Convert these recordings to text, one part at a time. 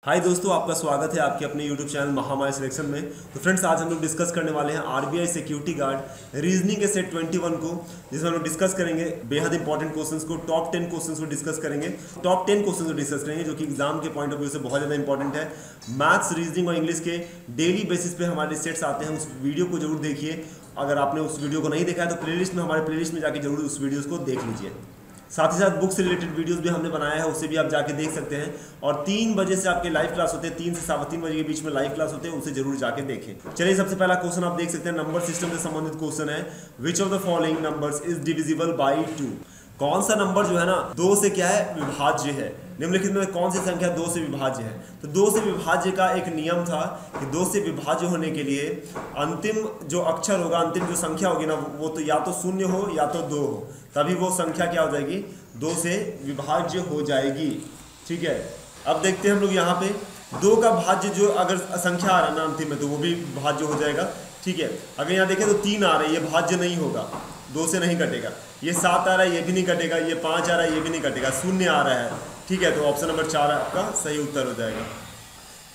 हाय दोस्तों, आपका स्वागत है आपके अपने YouTube चैनल महामाया सिलेक्शन में। तो फ्रेंड्स, आज हम लोग डिस्कस करने वाले हैं आरबीआई सिक्योरिटी गार्ड रीजनिंग के सेट 21 को, जिसमें हम लोग डिस्कस करेंगे बेहद इंपॉर्टेंट क्वेश्चंस को, टॉप 10 क्वेश्चंस को डिस्कस करेंगे। टॉप 10 क्वेश्चंस को डिस्कस करेंगे जो कि एग्जाम के पॉइंट ऑफ व्यू से बहुत ज़्यादा इंपॉर्टेंट है। मैथ्स, रीजनिंग और इंग्लिश के डेली बेसिस पे हमारे सेट्स आते हैं, उस वीडियो को जरूर देखिए। अगर आपने उस वीडियो को नहीं देखा है तो प्लेलिस्ट में, हमारे प्लेलिस्ट में जाके जरूर उस वीडियोज़ को देख लीजिए। साथ ही साथ बुक से रिलेटेड वीडियोस भी हमने बनाया है, उससे भी आप जाके देख सकते हैं। और 3 बजे से आपके लाइव क्लास होते हैं, 3 से 3:15 बजे के बीच में लाइव क्लास होते हैं, उसे जरूर जाके देखें। चलिए, सबसे पहला क्वेश्चन आप देख सकते हैं, नंबर सिस्टम से संबंधित क्वेश्चन है। Which of the following numbers is divisible by 2? कौन सा नंबर जो है ना 2 से क्या है, विभाज्य है। निम्नलिखित में कौन सी संख्या 2 से विभाज्य है? तो 2 से विभाज्य का एक नियम था कि 2 से विभाज्य होने के लिए अंतिम जो अक्षर होगा, अंतिम जो संख्या होगी ना, वो तो या तो 0 हो या तो 2 हो, तभी वो संख्या क्या हो जाएगी, 2 से विभाज्य हो जाएगी। ठीक है, अब देखते हैं हम लोग यहाँ पे 2 का भाज्य जो अगर संख्या आ रहा है ना अंतिम में, तो वो भी भाज्य हो जाएगा। ठीक है, अगर यहाँ देखें तो 3 आ रहा है, ये भाज्य नहीं होगा, 2 से नहीं कटेगा। ये 7 आ रहा है, ये भी नहीं कटेगा। ये 5 आ रहा है, ये भी नहीं कटेगा। 0 आ रहा है। ठीक है, तो ऑप्शन नंबर 4 आपका सही उत्तर हो जाएगा।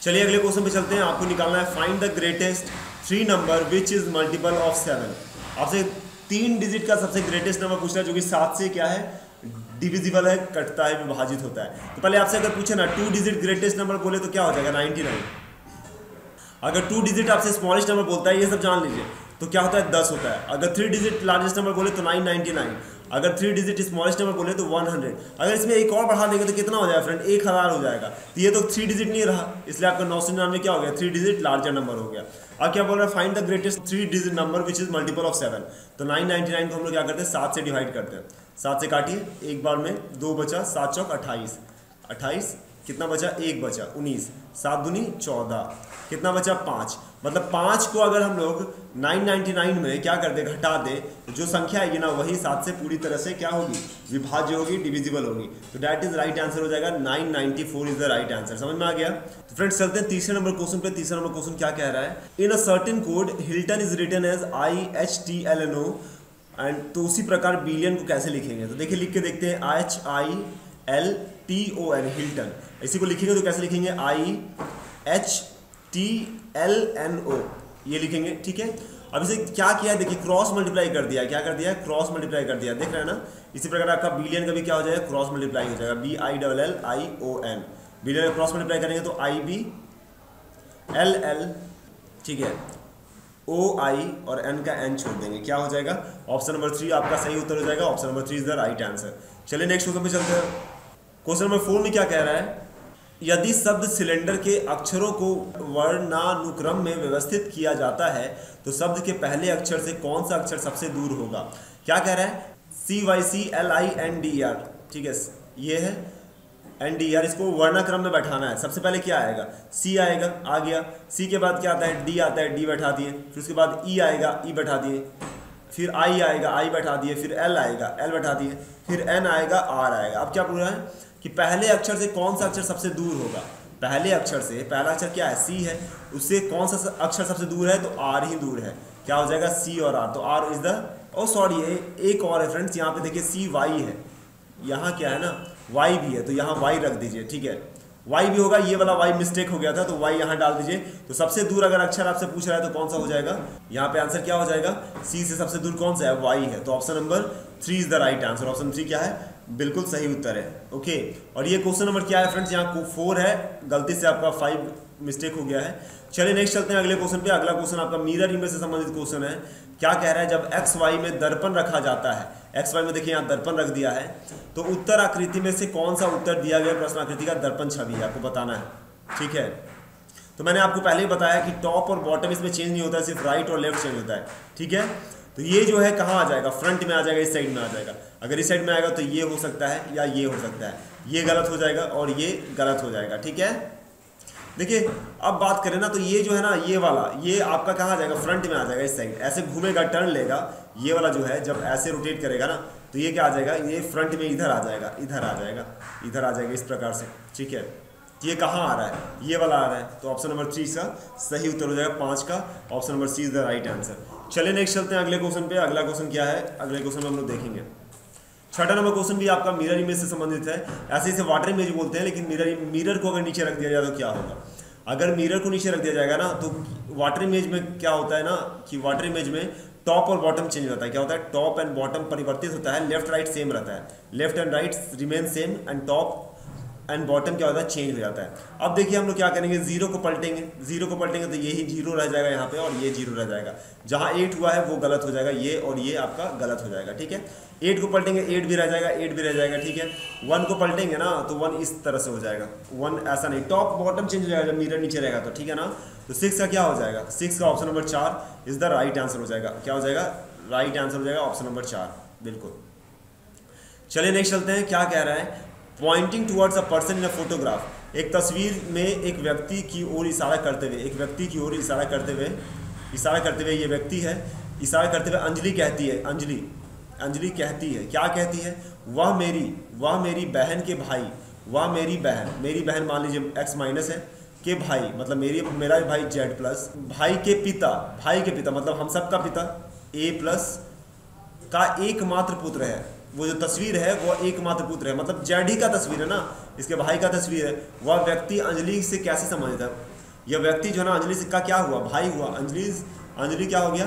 चलिए अगले क्वेश्चन पे चलते हैं। आपको निकालना है find the greatest 3 number which is multiple of 7। आपसे 3 डिजिट का सबसे ग्रेटेस्ट नंबर पूछ रहा है जो कि 7 से क्या है, डिविजिबल है, कटता है, विभाजित होता है। तो पहले आपसे अगर पूछे ना 2 डिजिट ग्रेटेस्ट नंबर बोले तो क्या हो जाएगा, 99। अगर 2 डिजिट आपसे स्मॉलेस्ट नंबर बोलता है, ये सब जान लीजिए, तो क्या होता है, 10 होता है। अगर 3 डिजिट लार्जेस्ट नंबर बोले तो 999। अगर 3 डिजिट स्मॉलेस्ट नंबर बोले तो 100। अगर इसमें एक और बढ़ा देंगे तो कितना हो जाएगा फ्रेंड, 1000 हो जाएगा। तो ये तो 3 डिजिट नहीं रहा, इसलिए आपका 999 क्या हो गया, 3 डिजिट लार्जर नंबर हो गया। अब क्या बोल रहा है, find the greatest 3 digit number which is multiple of 7। तो 999 को हम लोग क्या करते हैं, 7 से डिवाइड करते हैं। 7 से काटिए, एक बार में 2 बचा, 7 चौक 28, 28 कितना बचा, 1 बचा, 19, 7 दूनी 14, कितना बचा, 5। मतलब 5 को अगर हम लोग 999 में क्या कर दे, घटा दे, तो जो संख्या आएगी ना वही 7 से पूरी तरह से क्या होगी, विभाज्य होगी, डिविजिबल होगी। तो दैट इज राइट आंसर हो जाएगा, 994 इज द राइट आंसर। समझ में आ गया? तो फ्रेंड्स चलते हैं तीसरे नंबर क्वेश्चन पे। तीसरा नंबर क्वेश्चन क्या कह रहा है, in a certain code Hilton is written as IHTLNO and, तो उसी प्रकार बिलियन को कैसे लिखेंगे? तो देखिए लिख के देखते हैं, HILTON, हिल्टन। इसी को लिखेंगे तो कैसे लिखेंगे, IHTLNO, ये लिखेंगे। ठीक है, अब इसे क्या किया है, देखिए क्रॉस मल्टीप्लाई कर दिया। क्या कर दिया है, क्रॉस मल्टीप्लाई कर दिया, देख रहे हैं ना। इसी प्रकार आपका बिलियन का भी क्या हो जाएगा, क्रॉस मल्टीप्लाई हो जाएगा, BILLION। बिलियन का क्रॉस मल्टीप्लाई करेंगे तो IBLL, ठीक है, OI और N का N छोड़ देंगे, क्या हो जाएगा, ऑप्शन नंबर 3 आपका सही उत्तर हो जाएगा। Option number 3 is the right answer. चलिए नेक्स्ट क्वेश्चन पे चलते हैं। क्वेश्चन नंबर 4 में क्या कह रहा है, यदि शब्द सिलेंडर के अक्षरों को वर्णानुक्रम में व्यवस्थित किया जाता है तो शब्द के पहले अक्षर से कौन सा अक्षर सबसे दूर होगा? क्या कह रहा है, CYCLINDER, ठीक है, ये है NDR, इसको वर्णाक्रम में बैठाना है। सबसे पहले क्या आएगा, C आएगा, आ गया। C के बाद क्या आता है, D आता है, D बैठा दिए। फिर उसके बाद E आएगा, E बैठा दिए। फिर I आएगा, I बैठा दिए। फिर L आएगा, L बैठा दिए। फिर N आएगा, R आएगा। अब क्या पूरा है कि पहले अक्षर से कौन सा अक्षर सबसे दूर होगा? पहले अक्षर से, पहला अक्षर क्या है, C है, उससे कौन सा अक्षर सबसे दूर है, तो R ही दूर है। क्या हो जाएगा, C और R। तो R is the, oh sorry, एक और है फ्रेंड्स, यहाँ पे देखिए CY है, यहाँ क्या है ना Y भी है, तो यहाँ Y रख दीजिए। ठीक है, Y भी होगा, ये वाला Y मिस्टेक हो गया था, तो Y यहाँ डाल दीजिए। तो सबसे दूर अगर अक्षर आपसे पूछ रहा है तो कौन सा हो जाएगा, यहाँ पे आंसर क्या हो जाएगा, C से सबसे दूर कौन सा है, Y है। तो option number 3 is the right answer. Option 3 क्या है, बिल्कुल सही उत्तर है। ओके, और ये क्वेश्चन नंबर क्या है फ्रेंड्स, यहाँ 4 है, गलती से आपका 5 मिस्टेक हो गया है। चलिए नेक्स्ट चलते हैं अगले क्वेश्चन पे। अगला क्वेश्चन आपका मिरर इमेज से संबंधित क्वेश्चन है। क्या कह रहा है, जब XY में दर्पण रखा जाता है, XY में देखिए यहाँ दर्पण रख दिया है, तो उत्तर आकृति में से कौन सा उत्तर दिया गया प्रश्न आकृति का दर्पण छवि है, आपको बताना है। ठीक है, तो मैंने आपको पहले ही बताया कि टॉप और बॉटम इसमें चेंज नहीं होता है, सिर्फ राइट और लेफ्ट चेंज होता है। ठीक है, तो ये जो है कहाँ आ जाएगा, फ्रंट में आ जाएगा, इस साइड में आ जाएगा। अगर इस साइड में आएगा तो ये हो सकता है या ये हो सकता है, ये गलत हो जाएगा और ये गलत हो जाएगा। ठीक है, देखिए अब बात करें ना, तो ये जो है ना, ये वाला, ये आपका कहाँ आ जाएगा, फ्रंट में आ जाएगा, इस साइड ऐसे घूमेगा, टर्न लेगा। ये वाला जो है जब ऐसे रोटेट करेगा ना, तो ये क्या आ जाएगा, ये फ्रंट में इधर आ जाएगा, इधर आ जाएगा, इधर आ जाएगा, इस प्रकार से। ठीक है, ये कहाँ आ रहा है, ये वाला आ रहा है। तो ऑप्शन नंबर 3 का सही उत्तर हो जाएगा, 5 का। Option number 3 is the right answer. चलिए नेक्स्ट चलते हैं अगले क्वेश्चन पे। अगला क्वेश्चन क्या है, अगले क्वेश्चन में हम लोग देखेंगे। छठा नंबर क्वेश्चन भी आपका मिरर इमेज से संबंधित है। ऐसे इसे वाटर इमेज बोलते हैं, लेकिन मिरर को अगर नीचे रख दिया जाए तो क्या होगा? अगर मिरर को नीचे रख दिया जाएगा ना तो वाटर इमेज में क्या होता है ना कि वाटर इमेज में टॉप और बॉटम चेंज होता है। क्या होता है? टॉप एंड बॉटम परिवर्तित होता है, लेफ्ट राइट सेम रहता है, left and right remain same and top and bottom क्या होता है? चेंज हो जाता है। अब देखिए हम लोग क्या करेंगे, जीरो को पलटेंगे तो यही जीरो रह जाएगा यहाँ पे और ये जीरो रह जाएगा। जहाँ 8 हुआ है वो गलत हो जाएगा, ये और ये आपका गलत हो जाएगा, ठीक है। 8 को पलटेंगे 8 भी रह जाएगा, 8 भी रह जाएगा, ठीक है। 1 को पलटेंगे ना तो 1 इस तरह से हो जाएगा, 1 ऐसा नहीं, टॉप बॉटम चेंज हो जाएगा जब मिरर नीचे रहेगा तो, ठीक है ना। तो 6 का क्या हो जाएगा? 6 का option number 4 is the right answer हो जाएगा। क्या हो जाएगा? राइट आंसर हो जाएगा ऑप्शन नंबर 4, बिल्कुल। चलिए नेक्स्ट चलते हैं, क्या कह रहा है? Pointing towards a person in a photograph. एक तस्वीर में एक व्यक्ति की ओर इशारा करते हुए, एक व्यक्ति की ओर इशारा करते हुए ये व्यक्ति है, इशारा करते हुए अंजलि कहती है, अंजलि कहती है, क्या कहती है? वह मेरी बहन के भाई, वह मेरी बहन मान लीजिए x माइनस है के भाई, मतलब मेरा भाई z प्लस, भाई के पिता मतलब हम सब का पिता a प्लस का एकमात्र पुत्र है। वो जो तस्वीर है वो एकमात्र पुत्र है, मतलब जेडी का तस्वीर है ना, इसके भाई का तस्वीर है। वह व्यक्ति अंजलि से कैसे संबंधित है? यह व्यक्ति जो है ना अंजलि से का क्या हुआ? भाई हुआ। अंजलि क्या हो गया?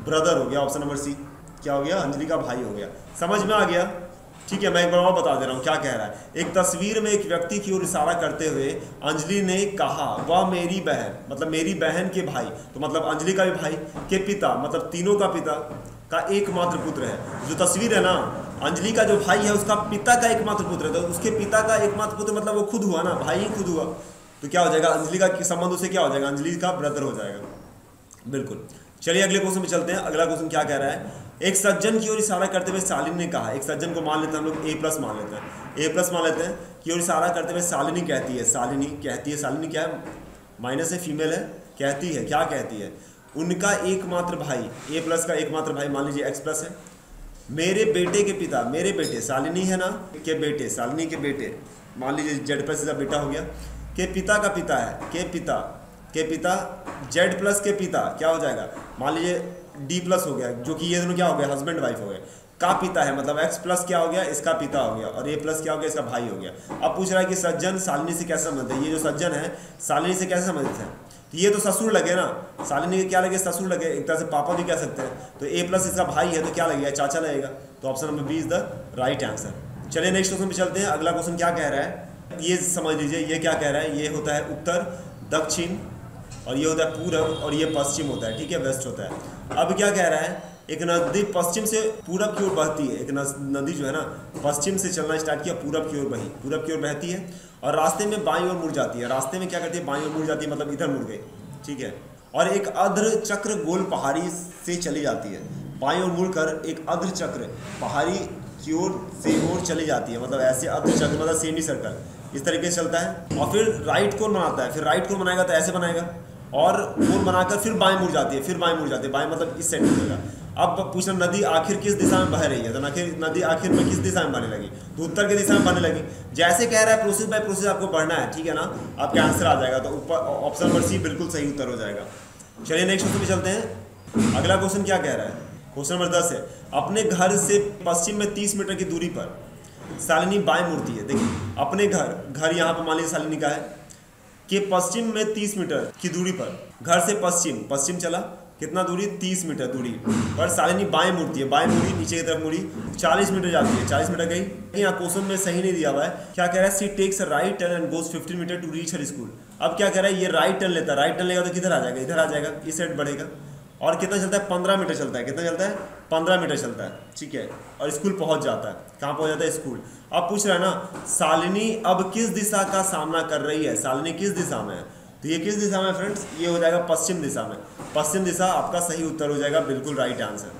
ब्रदर हो गया। ऑप्शन नंबर सी क्या हो गया? अंजलि का भाई हो गया। समझ में आ गया? ठीक है, मैं एक बार और बता दे रहा हूँ क्या कह रहा है। एक तस्वीर में एक व्यक्ति की ओर इशारा करते हुए अंजलि ने कहा वह मेरी बहन, मतलब मेरी बहन के भाई, तो मतलब अंजलि का भी भाई के पिता, मतलब तीनों का पिता का एकमात्र पुत्र है। जो तस्वीर है ना, अंजलि का जो भाई है उसका पिता का एकमात्र पुत्र है, तो उसके पिता का एकमात्र पुत्र मतलब वो खुद हुआ ना, भाई ही खुद हुआ, तो क्या हो जाएगा? अंजलि का संबंध उससे क्या हो जाएगा? अंजलि का ब्रदर हो जाएगा, बिल्कुल। चलिए अगले क्वेश्चन में चलते हैं। अगला क्वेश्चन क्या कह रहा है? एक सज्जन की ओर इशारा करते हुए शालिनी ने कहा, एक सज्जन को मान लेते हैं हम लोग A+ मान लेते हैं की ओर इशारा करते हुए शालिनी कहती है, शालिनी क्या है? माइनस है, फीमेल है, कहती है, क्या कहती है? उनका एकमात्र भाई, A+ का एकमात्र भाई मान लीजिए X+ है, मेरे बेटे के पिता, मेरे बेटे शालिनी है ना के बेटे, शालिनी के बेटे मान लीजिए Z+ का बेटा हो गया, के पिता का पिता है, के पिता Z+ के पिता क्या हो जाएगा? मान लीजिए D+ हो गया, जो कि ये दोनों क्या हो गया? हस्बैंड वाइफ हो गए। का पिता है मतलब X+ क्या हो गया? इसका पिता हो गया, और A+ क्या हो गया? इसका भाई हो गया। अब पूछ रहा है कि सज्जन शालिनी से कैसे संबंधित है? ये जो सज्जन है शालिनी से कैसे संबंधित है? तो ये तो ससुर लगे ना, शालिनी के क्या लगे? ससुर लगे, एक तरह से पापा भी कह सकते हैं। तो A+ इसका भाई है तो क्या लगेगा? चाचा लगेगा। तो option number B is the right answer. चलिए नेक्स्ट क्वेश्चन पे चलते हैं। अगला क्वेश्चन क्या कह रहा है? ये समझ लीजिए, ये क्या कह रहा है? ये होता है उत्तर, दक्षिण, और ये होता है पूरब, और ये पश्चिम होता है, ठीक है, वेस्ट होता है। अब क्या कह रहा है? एक नदी पश्चिम से पूरब की ओर बहती है, एक नदी जो है ना पश्चिम से चलना स्टार्ट किया, पूरब की ओर बहती है, और रास्ते में बाईं ओर मुड़ जाती है। रास्ते में क्या करती है? बाईं ओर मुड़ जाती है, मतलब इधर मुड़ गई, ठीक है। और एक अर्ध चक्र गोल पहाड़ी से चली जाती है, बाईं ओर मुड़कर एक अर्ध चक्र पहाड़ी की ओर चली जाती है, मतलब ऐसे अर्ध चक्र मतलब सेमी सर्कल इस तरीके से चलता है। और फिर राइट कोण बनाता है, फिर राइट कोण बनाएगा तो ऐसे बनाएगा, और कोण बनाकर फिर बाएं मुड़ जाती है, बाएं मतलब इस साइड मुड़ेगा। अब पूछना नदी आखिर किस दिशा में बह रही है? तो नदी आखिर में किस दिशा में बहने लगी? तो उत्तर की दिशा में बहने लगी। जैसे कह रहा है प्रोसेस बाय प्रोसेस आपको बढ़ना है, ठीक है ना, आपका आंसर आ जाएगा। तो ऊपर ऑप्शन नंबर सी बिल्कुल सही उत्तर हो जाएगा। चलिए नेक्स्ट क्वेश्चन पे चलते हैं। अगला क्वेश्चन क्या कह रहा है? क्वेश्चन नंबर 10 है, अपने घर से पश्चिम में 30 मीटर की दूरी पर शालिनी बाएं मुड़ती है। देखिए अपने घर यहाँ पर मान लीजिए शालिनी का है कि पश्चिम में 30 मीटर की दूरी पर, घर से पश्चिम चला, कितना दूरी? 30 मीटर दूरी पर शालिनी बाएं मुड़ती है, बाएं मुड़ी, नीचे की तरफ मुड़ी, 40 मीटर जाती है, 40 मीटर गई। यहाँ क्वेश्चन में सही नहीं दिया हुआ है। क्या कह रहा है? She takes right turn and goes 15 meter to reach her school. अब क्या कह रहा है? ये राइट टर्न लेता है, राइट टर्न लेगा तो किधर आ जाएगा? इधर आ जाएगा, इस साइड बढ़ेगा। और कितना चलता है? 15 मीटर चलता है। कितना चलता है? 15 मीटर चलता है, ठीक है। और स्कूल पहुंच जाता है। कहाँ पहुंच जाता है? स्कूल। अब पूछ रहा है ना शालिनी अब किस दिशा का सामना कर रही है? शालिनी किस दिशा में है? तो ये किस दिशा में फ्रेंड्स? ये हो जाएगा पश्चिम दिशा में। पश्चिम दिशा आपका सही उत्तर हो जाएगा, बिल्कुल राइट आंसर।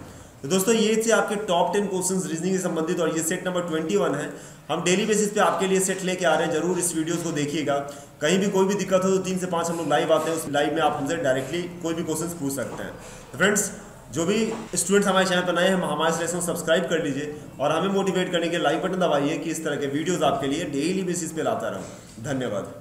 तो दोस्तों ये थे आपके टॉप 10 क्वेश्चंस रीजनिंग से संबंधित, और ये सेट नंबर 21 है। हम डेली बेसिस पे आपके लिए सेट लेके आ रहे हैं, जरूर इस वीडियोस को देखिएगा। कहीं भी कोई भी दिक्कत हो तो 3 से 5 हम लोग लाइव आते हैं, उस लाइव में आप हमसे डायरेक्टली कोई भी क्वेश्चंस पूछ सकते हैं। तो फ्रेंड्स जो भी स्टूडेंट्स हमारे चैनल पर नए हैं, हमारे सेशन सब्सक्राइब कर लीजिए, और हमें मोटिवेट करने के लाइक बटन दबाइए कि इस तरह के वीडियोज़ आपके लिए डेली बेसिस पे लाता रहूँ। धन्यवाद।